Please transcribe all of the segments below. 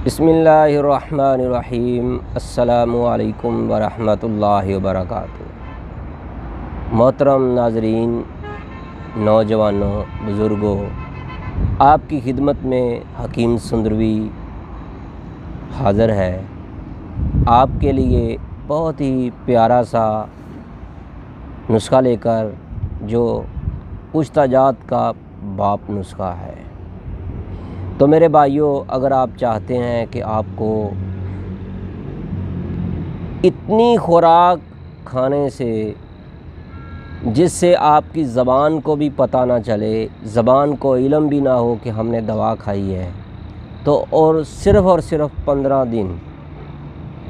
बिस्मिल्लाहिर्रहमानिर्रहीम। अस्सलामु अलैकुम वरहमतुल्लाहि वबरकातुहू। मोहतरम नाज़रीन, नौजवानों, बुज़ुर्गों, आपकी खिदमत में हकीम सुंदरवी हाज़िर है। आपके लिए बहुत ही प्यारा सा नुस्खा लेकर, जो पुश्ताजात का बाप नुस्खा है। तो मेरे भाइयों, अगर आप चाहते हैं कि आपको इतनी खुराक खाने से जिससे आपकी ज़बान को भी पता ना चले, ज़बान को इल्म भी ना हो कि हमने दवा खाई है, तो और सिर्फ़ 15 दिन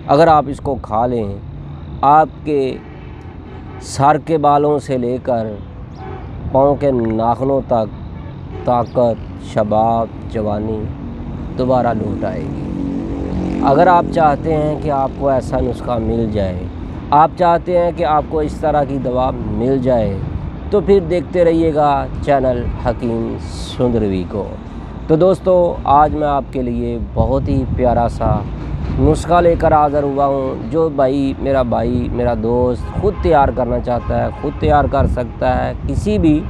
अगर आप इसको खा लें, आपके सर के बालों से लेकर पाँव के नाखूनों तक ताकत, शबाब, जवानी दोबारा लौट आएगी। अगर आप चाहते हैं कि आपको ऐसा नुस्खा मिल जाए, आप चाहते हैं कि आपको इस तरह की दवा मिल जाए, तो फिर देखते रहिएगा चैनल हकीम सुंदरवी को। तो दोस्तों, आज मैं आपके लिए बहुत ही प्यारा सा नुस्खा लेकर हाज़िर हुआ हूँ, जो मेरा दोस्त ख़ुद तैयार करना चाहता है, ख़ुद तैयार कर सकता है किसी भी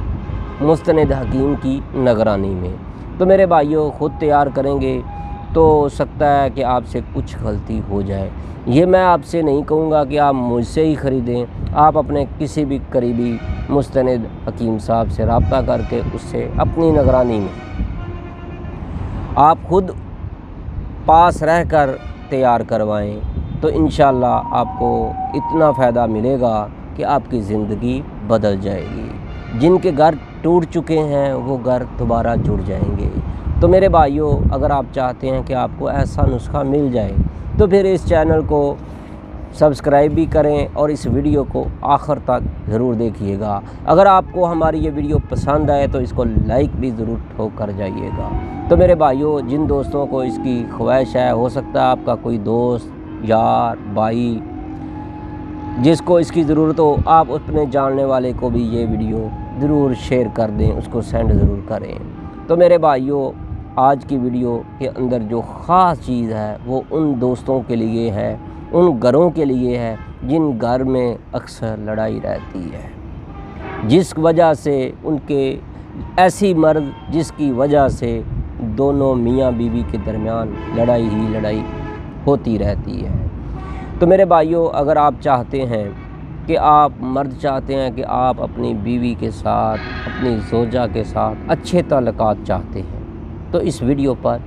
मुस्तनद हकीम की निगरानी में। तो मेरे भाइयों, ख़ुद तैयार करेंगे तो हो सकता है कि आपसे कुछ गलती हो जाए। ये मैं आपसे नहीं कहूँगा कि आप मुझसे ही ख़रीदें, आप अपने किसी भी करीबी मुस्तनद हकीम साहब से रब्ता करके उससे अपनी निगरानी में आप ख़ुद पास रहकर तैयार करवाएं, तो इंशाअल्लाह आपको इतना फ़ायदा मिलेगा कि आपकी ज़िंदगी बदल जाएगी। जिनके घर टूट चुके हैं वो घर दोबारा जुड़ जाएंगे। तो मेरे भाइयों, अगर आप चाहते हैं कि आपको ऐसा नुस्खा मिल जाए, तो फिर इस चैनल को सब्सक्राइब भी करें और इस वीडियो को आखिर तक ज़रूर देखिएगा। अगर आपको हमारी ये वीडियो पसंद आए तो इसको लाइक भी ज़रूर ठोक कर जाइएगा। तो मेरे भाइयों, जिन दोस्तों को इसकी ख्वाहिश है, हो सकता है आपका कोई दोस्त, यार, भाई जिसको इसकी ज़रूरत हो, आप अपने जानने वाले को भी ये वीडियो ज़रूर शेयर कर दें, उसको सेंड ज़रूर करें। तो मेरे भाइयों, आज की वीडियो के अंदर जो ख़ास चीज़ है वो उन दोस्तों के लिए है, उन घरों के लिए है जिन घर में अक्सर लड़ाई रहती है, जिस वजह से उनके ऐसी मर्द जिसकी वजह से दोनों मियाँ बीवी के दरमियान लड़ाई ही लड़ाई होती रहती है। तो मेरे भाइयों, अगर आप चाहते हैं कि आप मर्द चाहते हैं कि आप अपनी बीवी के साथ, अपनी ज़ौजा के साथ अच्छे ताल्लुकात चाहते हैं, तो इस वीडियो पर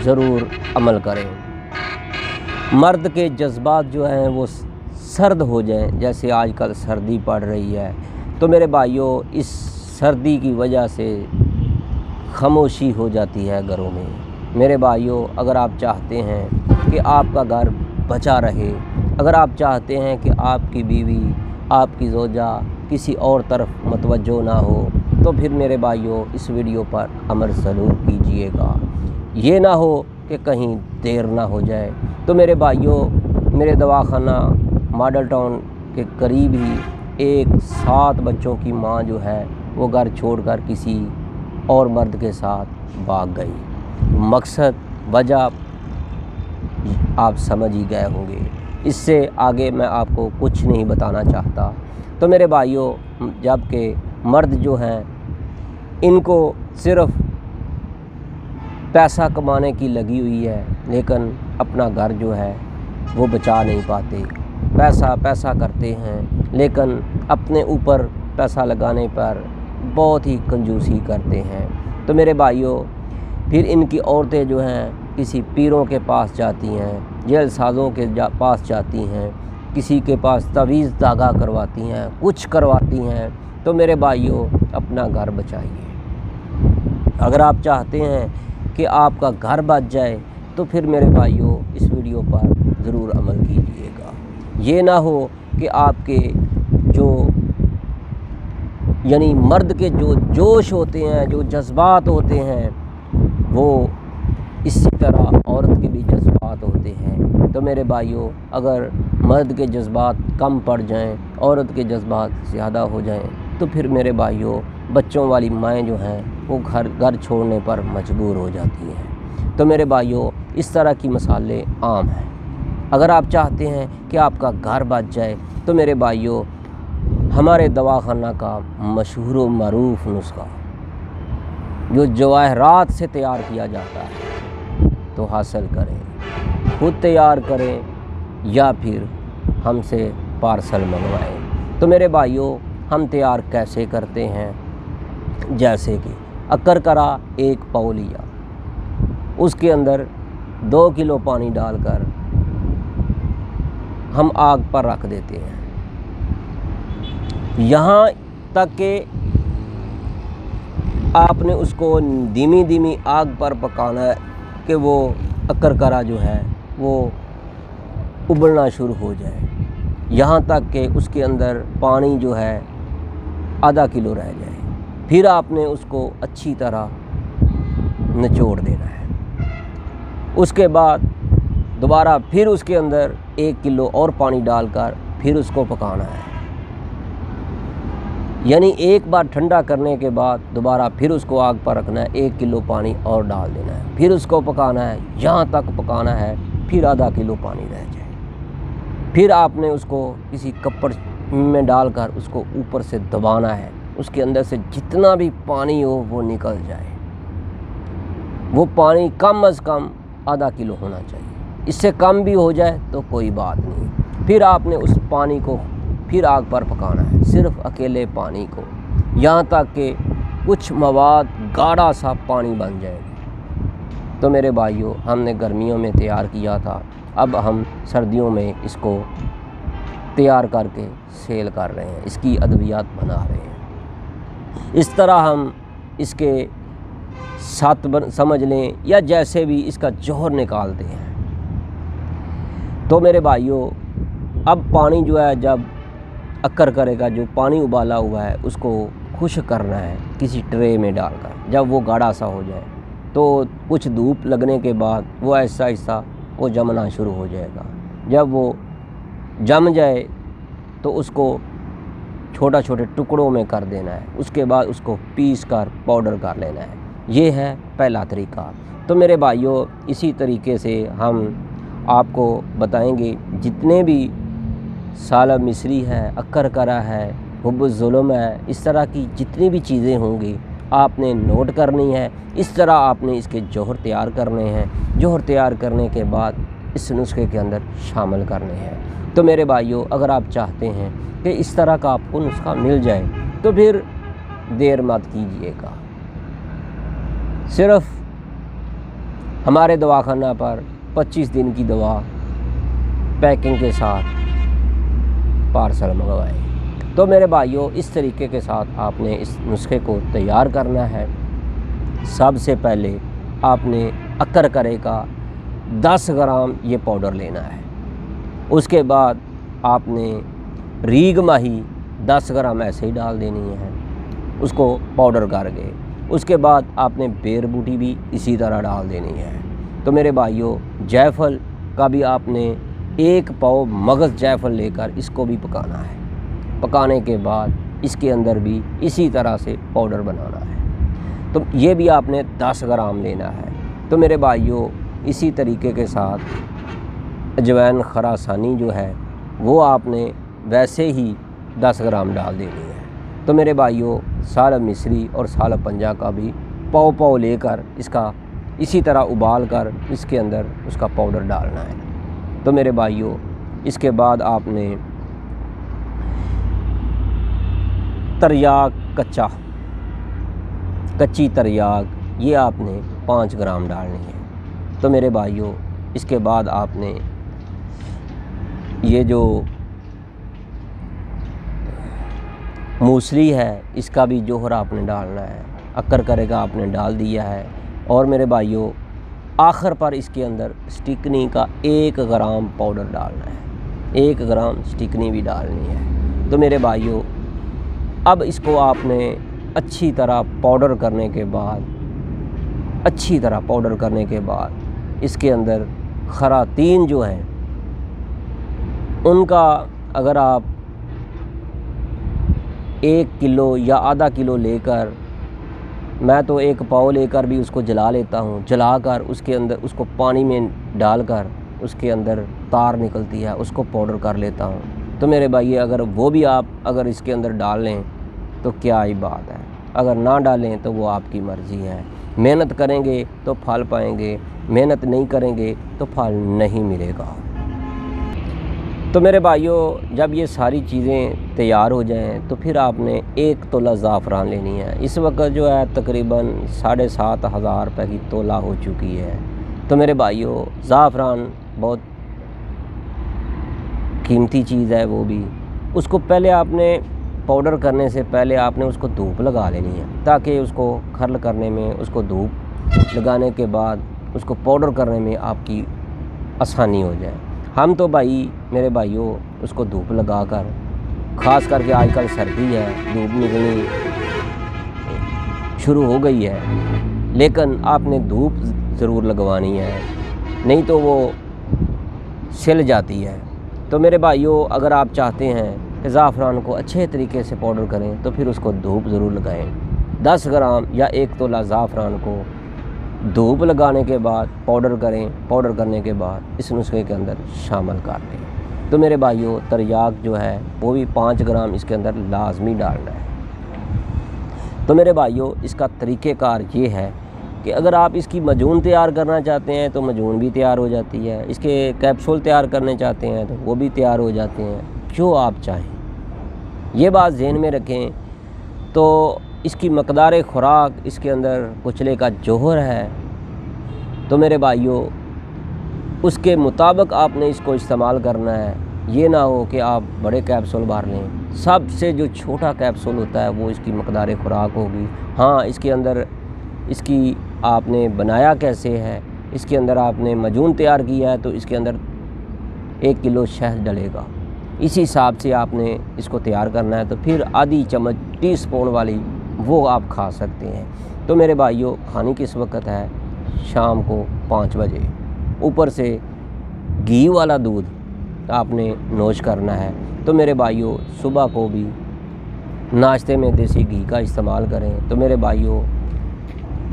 ज़रूर अमल करें। मर्द के जज्बात जो हैं वो सर्द हो जाएं, जैसे आजकल सर्दी पड़ रही है। तो मेरे भाइयों, इस सर्दी की वजह से खामोशी हो जाती है घरों में। मेरे भाइयों, अगर आप चाहते हैं कि आपका घर बचा रहे, अगर आप चाहते हैं कि आपकी बीवी, आपकी ज़ौजा किसी और तरफ मतवज्जो ना हो, तो फिर मेरे भाइयों इस वीडियो पर अमल ज़रूर कीजिएगा। ये ना हो कि कहीं देर ना हो जाए। तो मेरे भाइयों, मेरे दवाखाना मॉडल टाउन के करीब ही एक 7 बच्चों की माँ जो है वो घर छोड़कर किसी और मर्द के साथ भाग गई। मकसद, वजह आप समझ ही गए होंगे। इससे आगे मैं आपको कुछ नहीं बताना चाहता। तो मेरे भाइयों, जबकि मर्द जो हैं इनको सिर्फ़ पैसा कमाने की लगी हुई है, लेकिन अपना घर जो है वो बचा नहीं पाते। पैसा करते हैं, लेकिन अपने ऊपर पैसा लगाने पर बहुत ही कंजूसी करते हैं। तो मेरे भाइयों, फिर इनकी औरतें जो हैं किसी पीरों के पास जाती हैं, जेल साज़ों के पास जाती हैं, किसी के पास तवीज़ धागा करवाती हैं, कुछ करवाती हैं। तो मेरे भाइयों, अपना घर बचाइए। अगर आप चाहते हैं कि आपका घर बच जाए, तो फिर मेरे भाइयों इस वीडियो पर ज़रूर अमल कीजिएगा। ये ना हो कि आपके जो यानी मर्द के जो जोश होते हैं, जो जज्बात होते हैं, वो इसी तरह औरत के भी जज्बात होते हैं। तो मेरे भाइयों, अगर मर्द के जज्बात कम पड़ जाएं, औरत के जज्बात ज़्यादा हो जाएं, तो फिर मेरे भाइयों बच्चों वाली माएँ जो हैं वो घर छोड़ने पर मजबूर हो जाती हैं। तो मेरे भाइयों, इस तरह की मसाले आम हैं। अगर आप चाहते हैं कि आपका घर बच जाए तो मेरे भाइयों, हमारे दवाखाना का मशहूर व मरूफ नुस्खा जो जवाहरात से तैयार किया जाता है तो हासिल करें, खुद तैयार करें या फिर हमसे पार्सल मंगवाएं। तो मेरे भाइयों, हम तैयार कैसे करते हैं? जैसे कि अकरकरा 1 पाव लिया, उसके अंदर 2 किलो पानी डालकर हम आग पर रख देते हैं, यहाँ तक कि आपने उसको धीमी धीमी आग पर पकाना है कि वो अकरकरा जो है वो उबलना शुरू हो जाए, यहाँ तक कि उसके अंदर पानी जो है आधा किलो रह जाए। फिर आपने उसको अच्छी तरह निचोड़ देना है। उसके बाद दोबारा फिर उसके अंदर 1 किलो और पानी डालकर फिर उसको पकाना है, यानी एक बार ठंडा करने के बाद दोबारा फिर उसको आग पर रखना है, 1 किलो पानी और डाल देना है, फिर उसको पकाना है, यहाँ तक पकाना है फिर आधा किलो पानी रह जाए। फिर आपने उसको किसी कपड़ में डालकर उसको ऊपर से दबाना है, उसके अंदर से जितना भी पानी हो वो निकल जाए। वो पानी कम से कम आधा किलो होना चाहिए, इससे कम भी हो जाए तो कोई बात नहीं। फिर आपने उस पानी को फिर आग पर पकाना है, सिर्फ अकेले पानी को, यहाँ तक कि कुछ मवाद गाढ़ा सा पानी बन जाएगा। तो मेरे भाइयों, हमने गर्मियों में तैयार किया था, अब हम सर्दियों में इसको तैयार करके सेल कर रहे हैं, इसकी अद्वियात बना रहे हैं। इस तरह हम इसके साथ समझ लें या जैसे भी इसका जौहर निकालते हैं। तो मेरे भाइयों, अब पानी जो है, जब अकरकरे का जो पानी उबाला हुआ है उसको खुश्क करना है किसी ट्रे में डालकर। जब वो गाढ़ा सा हो जाए तो कुछ धूप लगने के बाद वो ऐसा ऐसा वो जमना शुरू हो जाएगा। जब वो जम जाए तो उसको छोटा छोटे टुकड़ों में कर देना है, उसके बाद उसको पीस कर पाउडर कर लेना है। ये है पहला तरीका। तो मेरे भाइयों, इसी तरीके से हम आपको बताएंगे जितने भी सालब मिस्री है, अकरकरा है, हुब्बुज़्ज़ुल्म है, इस तरह की जितनी भी चीज़ें होंगी आपने नोट करनी है। इस तरह आपने इसके जौहर तैयार करने हैं। जौहर तैयार करने के बाद इस नुस्खे के अंदर शामिल करने हैं। तो मेरे भाइयों, अगर आप चाहते हैं कि इस तरह का आपको नुस्खा मिल जाए तो फिर देर मत कीजिएगा। सिर्फ हमारे दवाखाना पर 25 दिन की दवा पैकिंग के साथ पार्सल मंगवाएं। तो मेरे भाइयों, इस तरीके के साथ आपने इस नुस्खे को तैयार करना है। सबसे पहले आपने अकरकरे का 10 ग्राम ये पाउडर लेना है। उसके बाद आपने रीग माही 10 ग्राम ऐसे ही डाल देनी है, उसको पाउडर करके। उसके बाद आपने बेर बूटी भी इसी तरह डाल देनी है। तो मेरे भाइयों, जायफल का भी आपने 1 पाव मगज़ जायफल लेकर इसको भी पकाना है। पकाने के बाद इसके अंदर भी इसी तरह से पाउडर बनाना है। तो ये भी आपने 10 ग्राम लेना है। तो मेरे भाइयों, इसी तरीके के साथ अजवाइन खरासानी जो है वो आपने वैसे ही 10 ग्राम डाल देनी है। तो मेरे भाइयों, सालब मिस्री और सालब पंजा का भी पाव लेकर इसका इसी तरह उबाल कर इसके अंदर उसका पाउडर डालना है। तो मेरे भाइयों, इसके बाद आपने तरयाक कच्ची तरयाक ये आपने 5 ग्राम डालनी है। तो मेरे भाइयों, इसके बाद आपने ये जो मूसली है इसका भी जौहर आपने डालना है। अकरकरे का आपने डाल दिया है। और मेरे भाइयों, आखिर पर इसके अंदर स्टिकनी का 1 ग्राम पाउडर डालना है, 1 ग्राम स्टिकनी भी डालनी है। तो मेरे भाइयों, अब इसको आपने अच्छी तरह पाउडर करने के बाद इसके अंदर खरातीन जो हैं उनका अगर आप 1 किलो या आधा किलो लेकर मैं तो एक पाव लेकर भी उसको जला लेता हूँ, जलाकर उसके अंदर उसको पानी में डालकर उसके अंदर तार निकलती है, उसको पाउडर कर लेता हूँ। तो मेरे भाई अगर वो भी आप अगर इसके अंदर डाल लें तो क्या ही बात है, अगर ना डालें तो वो आपकी मर्ज़ी है। मेहनत करेंगे तो फल पाएंगे, मेहनत नहीं करेंगे तो फल नहीं मिलेगा। तो मेरे भाइयों, जब ये सारी चीज़ें तैयार हो जाएं तो फिर आपने 1 तोला ज़ाफ़रान लेनी है। इस वक्त जो है तकरीबन 7,500 रुपये की तोला हो चुकी है। तो मेरे भाइयों, ज़ाफ़रान बहुत कीमती चीज़ है, वो भी उसको पहले आपने पाउडर करने से पहले आपने उसको धूप लगा लेनी है, ताकि उसको खर्ल करने में, उसको धूप लगाने के बाद उसको पाउडर करने में आपकी आसानी हो जाए। हम तो भाई मेरे भाइयों उसको धूप लगाकर, ख़ास करके आजकल सर्दी है, धूप निकलनी शुरू हो गई है, लेकिन आपने धूप ज़रूर लगवानी है, नहीं तो वो सिल जाती है। तो मेरे भाइयों, अगर आप चाहते हैं कि ज़ाफ़रान को अच्छे तरीके से पाउडर करें तो फिर उसको धूप ज़रूर लगाएं। 10 ग्राम या 1 तोला ज़ाफ़रान को धूप लगाने के बाद पाउडर करें, पाउडर करने के बाद इस नुस्खे के अंदर शामिल कर दें। तो मेरे भाइयों, तरियाक जो है वो भी 5 ग्राम इसके अंदर लाजमी डालना है। तो मेरे भाइयों, इसका तरीक़ेकार ये है कि अगर आप इसकी मजून तैयार करना चाहते हैं तो मजून भी तैयार हो जाती है, इसके कैप्सूल तैयार करने चाहते हैं तो वो भी तैयार हो जाते हैं, जो आप चाहें। ये बात ज़हन में रखें। तो इसकी मकदार खुराक इसके अंदर कुचले का जौहर है, तो मेरे भाइयों उसके मुताबिक आपने इसको इस्तेमाल करना है। ये ना हो कि आप बड़े कैप्सूल भर लें। सबसे जो छोटा कैप्सूल होता है वो इसकी मकदार खुराक होगी। हाँ, इसके अंदर इसकी आपने बनाया कैसे है, इसके अंदर आपने मजून तैयार किया है तो इसके अंदर 1 किलो शहद डलेगा। इसी हिसाब से आपने इसको तैयार करना है। तो फिर आधी चम्मच टीस्पून वाली वो आप खा सकते हैं। तो मेरे भाइयों, खाने किस वक्त है? शाम को 5 बजे। ऊपर से घी वाला दूध आपने नोश करना है। तो मेरे भाइयों, सुबह को भी नाश्ते में देसी घी का इस्तेमाल करें। तो मेरे भाइयों,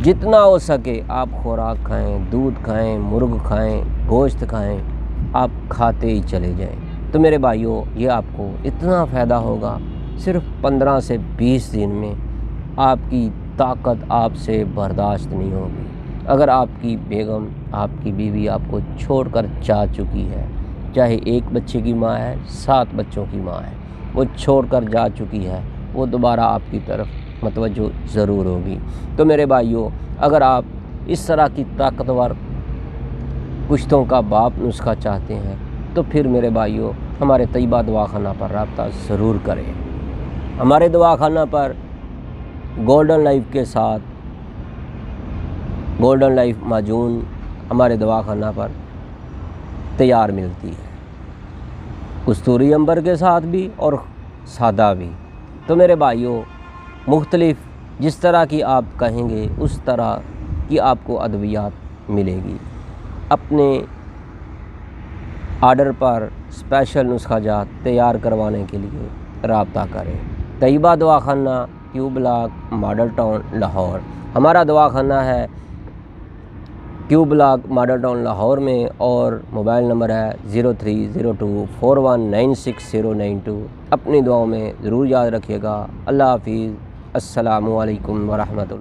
जितना हो सके आप खुराक खाएं, दूध खाएं, मुर्ग खाएं, गोश्त खाएं, आप खाते ही चले जाएं। तो मेरे भाइयों, ये आपको इतना फ़ायदा होगा, सिर्फ 15 से 20 दिन में आपकी ताकत आपसे बर्दाश्त नहीं होगी। अगर आपकी बेगम, आपकी बीवी आपको छोड़कर जा चुकी है, चाहे 1 बच्चे की माँ है, 7 बच्चों की माँ है, वो छोड़कर जा चुकी है, वो दोबारा आपकी तरफ मतवज्जो ज़रूर होगी। तो मेरे भाइयों, अगर आप इस तरह की ताकतवर कुश्तों का बाप नुस्खा चाहते हैं तो फिर मेरे भाइयों हमारे तैयबा दवाखाना पर रब्ता ज़रूर करें। हमारे दवाखाना पर गोल्डन लाइफ के साथ गोल्डन लाइफ माजून हमारे दवाखाना पर तैयार मिलती है, कस्तूरी अंबर के साथ भी और सादा भी। तो मेरे भाइयों, मुख्तलिफ जिस तरह की आप कहेंगे उस तरह की आपको अद्वियात मिलेगी। अपने आर्डर पर स्पेशल नुस्खा जात तैयार करवाने के लिए रब्ता करें। तैयबा दवाखाना, Q block, model town, Lahore. हमारा दवाखाना है Q block, model town, Lahore में, और मोबाइल नंबर है 030241969092। अपनी दुआओं में ज़रूर याद रखिएगा। अल्लाह हाफिज़। अस्सलामु अलैकुम वरहमतुल्लाह।